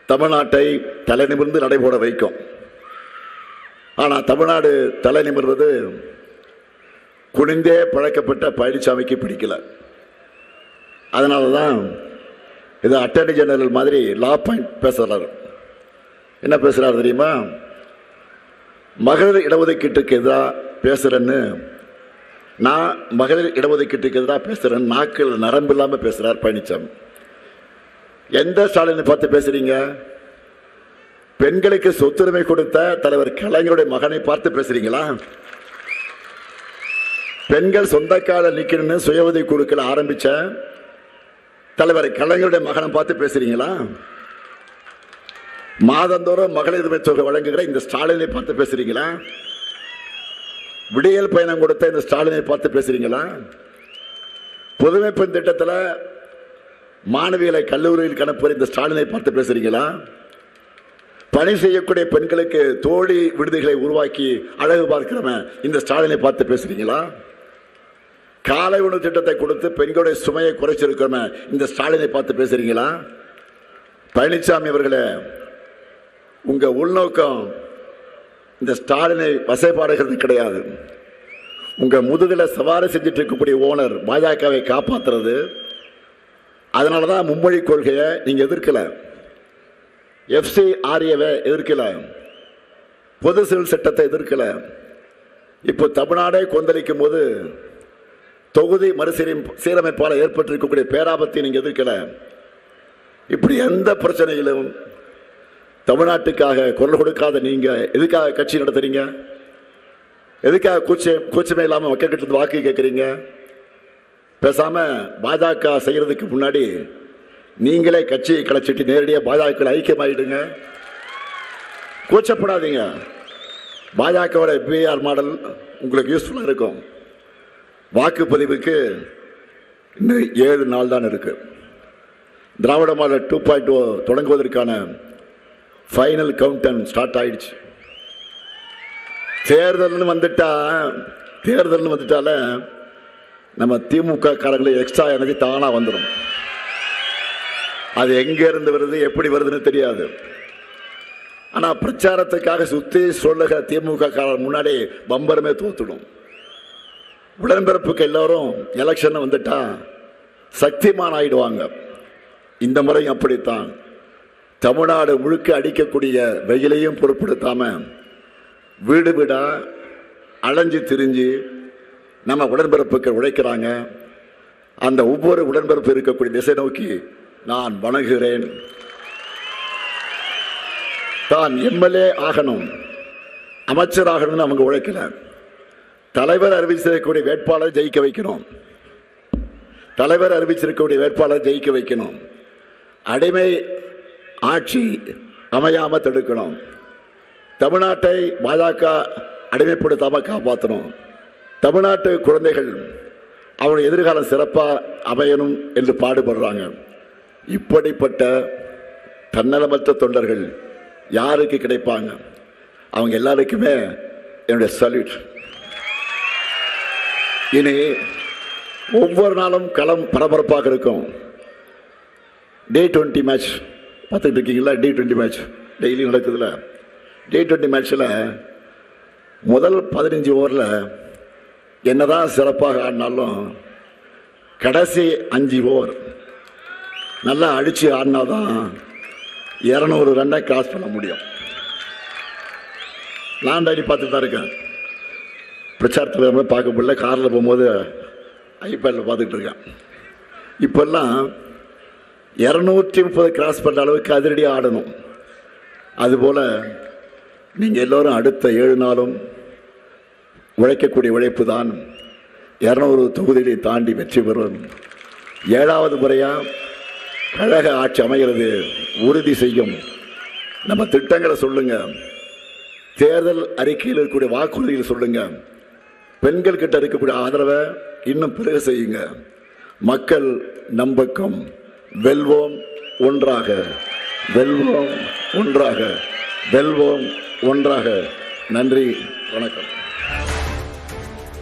தமிழ்நாட்டை தலை நிமிர்ந்து நடைபோட வைக்கும். ஆனால் தமிழ்நாடு தலை நிமிர்வது குனிந்தே பழக்கப்பட்ட பழனிசாமிக்கு பிடிக்கல. அதனால தான் இது அட்டர்னி ஜெனரல் மாதிரி லா பாயிண்ட் பேசுகிறார். என்ன பேசுகிறார் தெரியுமா? மகளிர் இடஒதுக்கீட்டுக்கு எதிராக பேசுகிறேன்னு, நான் மகளிர் இடஒதுக்கீட்டுக்கு எதிராக பேசுகிறேன்னு நாக்கில் நரம்பு இல்லாமல் பேசுகிறார் பழனிசாமி. எந்த ஸ்டாலினை பார்த்து பேசுறீங்க? பெண்களுக்கு சொத்துரிமை கொடுத்த தலைவர் கலைஞருடைய மகனை பார்த்து பேசுறீங்களா? பெண்கள் சொந்த கால நிக்கணும்னு சுய உதவி குழுக்களை ஆரம்பிச்ச தலைவர் கலைஞருடைய மகனை பார்த்து பேசுறீங்களா? மாதந்தோறும் மகளிர் உரிமை தொகை வழங்குகிற இந்த ஸ்டாலினை பார்த்து பேசுறீங்களா? விடியல் பயணம் கொடுத்த இந்த ஸ்டாலினை பார்த்து பேசுறீங்களா? புதுமை பெண் திட்டத்தில் மாணவிகளை கல்லூரியில் கணப்புற இந்த ஸ்டாலினை பார்த்து பேசுறீங்களா? பணி செய்யக்கூடிய பெண்களுக்கு தோழி விடுதிகளை உருவாக்கி அழகு பார்க்கிறவன் இந்த ஸ்டாலினை பார்த்து பேசுறீங்களா? காலை உணவு திட்டத்தை கொடுத்து பெண்களுடைய சுமையை குறைச்சிருக்கிறவன் இந்த ஸ்டாலினை பார்த்து பேசுறீங்களா? பழனிசாமி அவர்களே, உங்க உள்நோக்கம் இந்த ஸ்டாலினை வசைபாடுகிறது கிடையாது. உங்க முதுகில் சவாரி செஞ்சுட்டு இருக்கக்கூடிய ஓனர் பாஜகவை காப்பாற்றுறது. அதனாலதான் மும்மொழி கொள்கையை நீங்க எதிர்க்கல, FCRA எதிர்க்கல, பொது சிவில் சட்டத்தை எதிர்க்கல. இப்போ தமிழ்நாடே கொந்தளிக்கும் போது தொகுதி மறுசீரமைப்பால் ஏற்பட்டிருக்கக்கூடிய பேராபத்தை நீங்க எதிர்க்கல. இப்படி எந்த பிரச்சனையிலும் தமிழ்நாட்டுக்காக குரல் கொடுக்காத நீங்க எதுக்காக கட்சி நடத்துறீங்க? எதுக்காக கூச்சமே இல்லாமல் மக்கள் கிட்ட வாக்கு கேட்குறீங்க? பேசாம பாஜக செய்யறதுக்கு முன்னாடி நீங்களே கட்சியை கலைச்சிட்டு நேரடியாக பாஜக ஐக்கியமாயிடுங்க. கூச்சப்படாதீங்க. பாஜகவோட FBR மாடல் உங்களுக்கு யூஸ்ஃபுல்லாக இருக்கும். வாக்குப்பதிவுக்கு இன்னும் 7 நாள் தான் இருக்கு. திராவிட மாடல் 2.0 தொடங்குவதற்கான ஃபைனல் கவுண்டன் ஸ்டார்ட் ஆயிடுச்சு. தேர்தல்னு வந்துட்டால நம்ம திமுக காரங்களை எக்ஸ்ட்ரா எனர்ஜி தானா வந்துடும். அது எங்க இருந்து வருது, எப்படி வருதுன்னு தெரியாது. ஆனா பிரச்சாரத்துக்காக சுத்தி சொல்லுக திமுக காரர் முன்னாடி பம்பரமே தோத்துடும். உடன்பிறப்புக்கு எல்லாரும் எலெக்ஷன் வந்துட்டா சக்திமான் ஆயிடுவாங்க. இந்த முறை அப்படித்தான். தமிழ்நாடு முழுக்க அடிக்கக்கூடிய வெயிலையும் பொருட்படுத்தாம வீடு வீடா அலைஞ்சு திரிஞ்சு நம்ம உடன்பிறப்புக்கு உழைக்கிறாங்க. அந்த ஒவ்வொரு உடன்பிறப்பு இருக்கக்கூடிய திசை நோக்கி நான் வணங்குகிறேன். தான் MLA ஆகணும், அமைச்சர் ஆகணும்னு அவங்க உழைக்கல. தலைவர் அறிவிச்சிருக்கக்கூடிய வேட்பாளர் ஜெயிக்க வைக்கணும். தலைவர் அறிவிச்சிருக்கக்கூடிய வேட்பாளர் ஜெயிக்க வைக்கணும். அடிமை ஆட்சி அமையாம தடுக்கணும். தமிழ்நாட்டை பாஜக அடிமைப்படுத்தாம காப்பாற்றணும். தமிழ்நாட்டு குழந்தைகள் அவருடைய எதிர்காலம் சிறப்பாக அமையணும் என்று பாடுபடுறாங்க. இப்படிப்பட்ட தன்னலமற்ற தொண்டர்கள் யாருக்கு கிடைப்பாங்க? அவங்க எல்லாருக்குமே என்னுடைய சல்யூட். இனி ஒவ்வொரு நாளும் களம் பரபரப்பாக இருக்கும். Day-20 மேட்ச் பார்த்துக்கிட்டு இருக்கீங்களா? Day-20 match daily நடக்குதுல. Day-20 மேட்ச்சில் முதல் 15 ஓவரில் என்னதான் சிறப்பாக ஆடினாலும் கடைசி 5 ஓவர் நல்லா அடித்து ஆடினாதான் 200 ரன்னை கிராஸ் பண்ண முடியும். நான் டைரி பார்த்துட்டு தான் இருக்கேன். பிரச்சாரத்தில் பார்க்க முடியல, காரில் போகும்போது iPadல பார்த்துக்கிட்டு இருக்கேன். இப்பெல்லாம் 230 கிராஸ் பண்ணுற அளவுக்கு அதிரடியாக ஆடணும். அதுபோல் நீங்கள் எல்லோரும் அடுத்த 7 நாளும் உழைக்கக்கூடிய உழைப்பு தான் 200 தொகுதிகளை தாண்டி வெற்றி பெறும். 7வது முறையாக கழக ஆட்சி அமைகிறது உறுதி செய்யும். நம்ம திட்டங்களை சொல்லுங்க, தேர்தல் அறிக்கையில் இருக்கக்கூடிய வாக்குறுதிகள் சொல்லுங்க, பெண்கள் கிட்ட இருக்கக்கூடிய ஆதரவை இன்னும் பெருக செய்யுங்க. மக்கள் நம்பக்கம். வெல்வோம் ஒன்றாக, வெல்வோம் ஒன்றாக, வெல்வோம் ஒன்றாக. நன்றி, வணக்கம்.